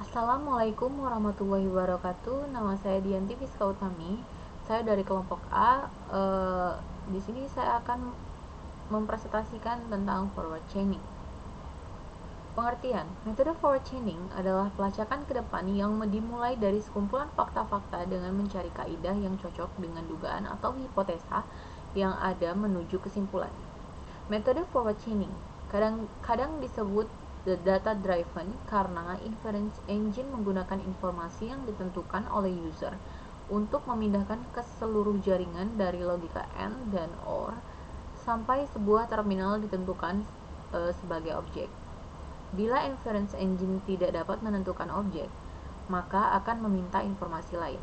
Assalamualaikum warahmatullahi wabarakatuh. Nama saya Dianti Fiska Utami. Saya dari kelompok A. Di sini saya akan mempresentasikan tentang forward chaining. Pengertian, metode forward chaining adalah pelacakan ke depan yang dimulai dari sekumpulan fakta-fakta dengan mencari kaidah yang cocok dengan dugaan atau hipotesa yang ada menuju kesimpulan. Metode forward chaining kadang disebut the data driven karena inference engine menggunakan informasi yang ditentukan oleh user untuk memindahkan ke seluruh jaringan dari logika AND dan OR sampai sebuah terminal ditentukan sebagai objek. Bila inference engine tidak dapat menentukan objek, maka akan meminta informasi lain.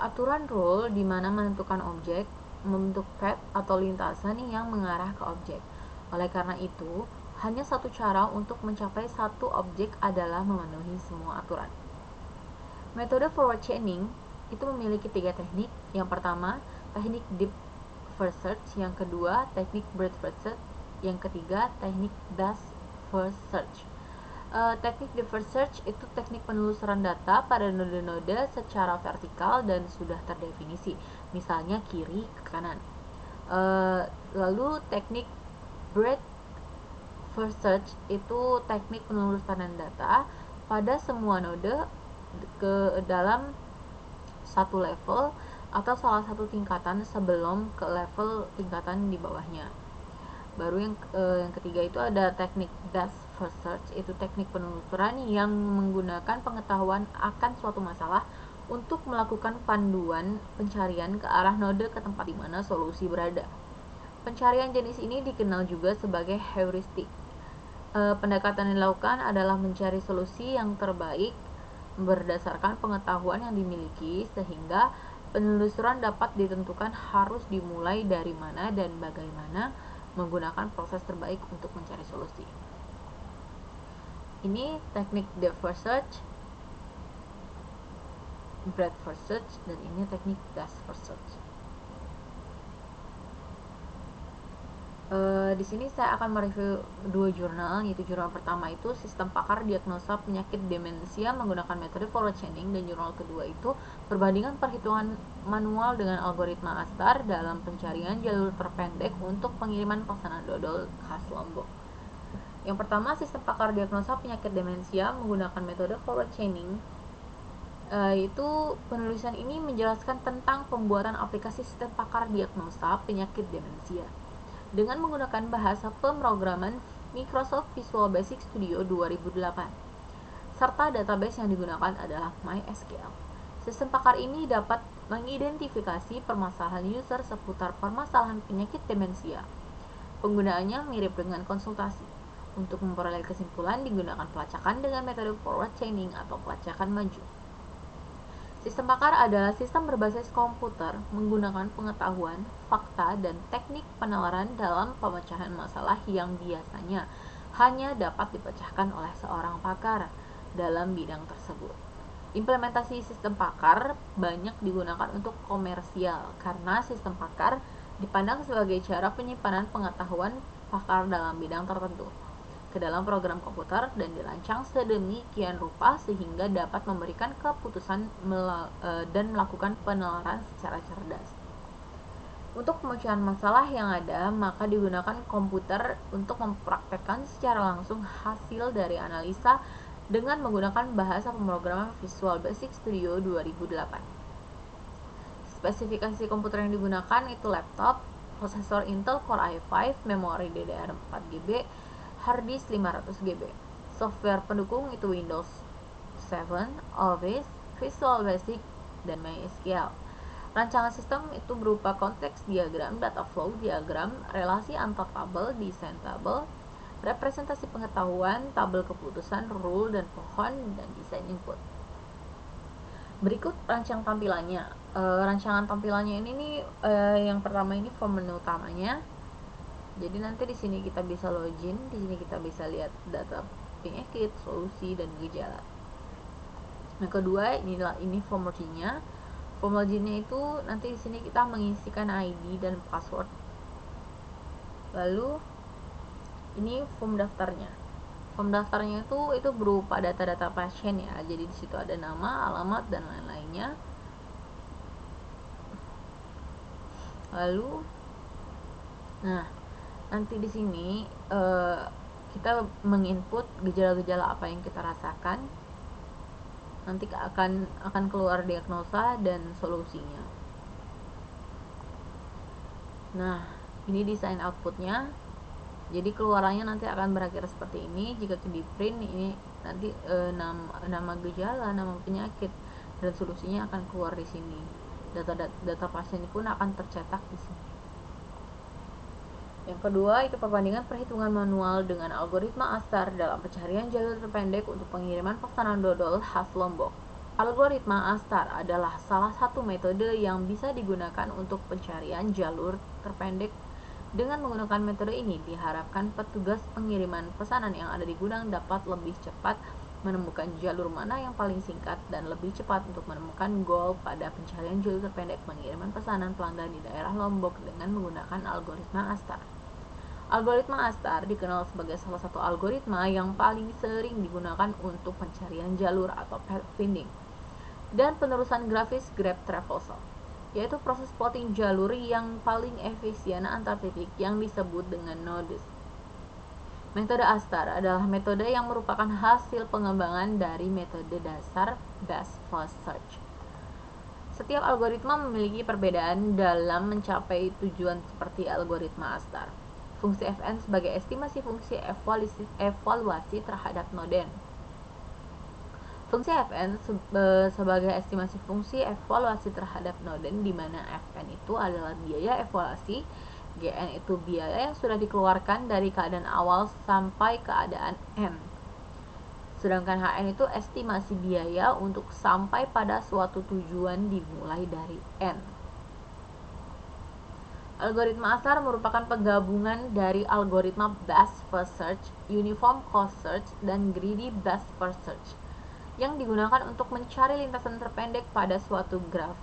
Aturan rule di mana menentukan objek membentuk path atau lintasan yang mengarah ke objek. Oleh karena itu, hanya satu cara untuk mencapai satu objek adalah memenuhi semua aturan. Metode forward chaining itu memiliki 3 teknik. Yang pertama, teknik deep first search. Yang kedua, teknik breadth first search. Yang ketiga, teknik depth first search. Teknik deep first search itu teknik penelusuran data pada node-node secara vertikal dan sudah terdefinisi, misalnya kiri ke kanan. Lalu teknik breadth first search itu teknik penelusuran data pada semua node ke dalam satu level atau salah satu tingkatan sebelum ke level tingkatan di bawahnya. Baru yang ketiga itu ada teknik depth first search, itu teknik penelusuran yang menggunakan pengetahuan akan suatu masalah untuk melakukan panduan pencarian ke arah node ke tempat di mana solusi berada. Pencarian jenis ini dikenal juga sebagai heuristik. Pendekatan yang dilakukan adalah mencari solusi yang terbaik berdasarkan pengetahuan yang dimiliki sehingga penelusuran dapat ditentukan harus dimulai dari mana dan bagaimana menggunakan proses terbaik untuk mencari solusi. Ini teknik depth first search, breadth first search, dan ini teknik depth first search. Di sini saya akan mereview 2 jurnal, yaitu jurnal pertama itu Sistem Pakar Diagnosa Penyakit Demensia menggunakan metode forward chaining, dan jurnal kedua itu Perbandingan Perhitungan Manual dengan Algoritma ASTAR dalam Pencarian Jalur Terpendek untuk Pengiriman Pesanan Dodol khas Lombok. Yang pertama, Sistem Pakar Diagnosa Penyakit Demensia menggunakan metode forward chaining. Itu penulisan ini menjelaskan tentang pembuatan aplikasi sistem pakar diagnosa penyakit demensia dengan menggunakan bahasa pemrograman Microsoft Visual Basic Studio 2008, serta database yang digunakan adalah MySQL. Sistem pakar ini dapat mengidentifikasi permasalahan user seputar permasalahan penyakit demensia. Penggunaannya mirip dengan konsultasi. Untuk memperoleh kesimpulan digunakan pelacakan dengan metode forward chaining atau pelacakan maju. Sistem pakar adalah sistem berbasis komputer menggunakan pengetahuan, fakta, dan teknik penalaran dalam pemecahan masalah yang biasanya hanya dapat dipecahkan oleh seorang pakar dalam bidang tersebut. Implementasi sistem pakar banyak digunakan untuk komersial karena sistem pakar dipandang sebagai cara penyimpanan pengetahuan pakar dalam bidang tertentu ke dalam program komputer dan dirancang sedemikian rupa sehingga dapat memberikan keputusan dan melakukan penalaran secara cerdas. Untuk pemecahan masalah yang ada, maka digunakan komputer untuk mempraktekkan secara langsung hasil dari analisa dengan menggunakan bahasa pemrograman Visual Basic Studio 2008. Spesifikasi komputer yang digunakan itu laptop, prosesor Intel Core i5, memori DDR4GB, harddisk 500GB. Software pendukung itu Windows 7, Office, Visual Basic, dan MySQL. Rancangan sistem itu berupa konteks diagram, data flow diagram, relasi antar tabel, desain tabel, representasi pengetahuan, tabel keputusan, rule dan pohon, dan desain input. Berikut rancangan tampilannya. Rancangan tampilannya ini nih, yang pertama ini form menu utamanya. Jadi nanti di sini kita bisa login, di sini kita bisa lihat data penyakit, solusi, dan gejala. Yang kedua, ini form login-nya. Form login-nya itu nanti di sini kita mengisikan ID dan password. Lalu ini form daftarnya. Form daftarnya itu berupa data-data pasien ya. Jadi di situ ada nama, alamat dan lain-lainnya. Lalu, nah nanti di sini kita menginput gejala-gejala apa yang kita rasakan. Nanti akan keluar diagnosa dan solusinya. Nah, ini desain outputnya. Jadi keluarannya nanti akan berakhir seperti ini. Jika di print ini nanti nama gejala, nama penyakit dan solusinya akan keluar di sini. Data pasien pun akan tercetak di sini. Yang kedua itu perbandingan perhitungan manual dengan algoritma ASTAR dalam pencarian jalur terpendek untuk pengiriman pesanan dodol khas Lombok. Algoritma ASTAR adalah salah satu metode yang bisa digunakan untuk pencarian jalur terpendek. Dengan menggunakan metode ini, diharapkan petugas pengiriman pesanan yang ada di gudang dapat lebih cepat menemukan jalur mana yang paling singkat dan lebih cepat untuk menemukan goal pada pencarian jalur terpendek pengiriman pesanan pelanggan di daerah Lombok dengan menggunakan algoritma ASTAR. Algoritma ASTAR dikenal sebagai salah satu algoritma yang paling sering digunakan untuk pencarian jalur atau path finding dan penerusan grafis Grab Traversal, yaitu proses plotting jalur yang paling efisien antar titik yang disebut dengan nodes. Metode ASTAR adalah metode yang merupakan hasil pengembangan dari metode dasar Best First Search. Setiap algoritma memiliki perbedaan dalam mencapai tujuan seperti algoritma ASTAR. Fungsi Fn sebagai estimasi fungsi evaluasi terhadap noden. Fungsi Fn sebagai estimasi fungsi evaluasi terhadap noden, di mana Fn itu adalah biaya evaluasi, Gn itu biaya yang sudah dikeluarkan dari keadaan awal sampai keadaan N. Sedangkan Hn itu estimasi biaya untuk sampai pada suatu tujuan dimulai dari N. Algoritma ASTAR merupakan penggabungan dari algoritma Best First Search, Uniform Cost Search, dan Greedy Best First Search yang digunakan untuk mencari lintasan terpendek pada suatu graf.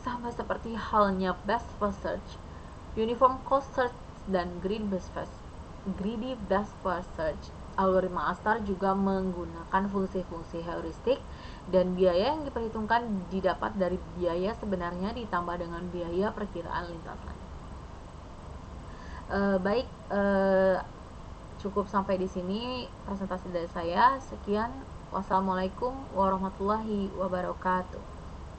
Sama seperti halnya Best First Search, Uniform Cost Search, dan Greedy Best First Search, algoritma ASTAR juga menggunakan fungsi-fungsi heuristik, dan biaya yang diperhitungkan didapat dari biaya sebenarnya ditambah dengan biaya perkiraan lintasan. Baik, cukup sampai di sini presentasi dari saya. Sekian, wassalamualaikum warahmatullahi wabarakatuh.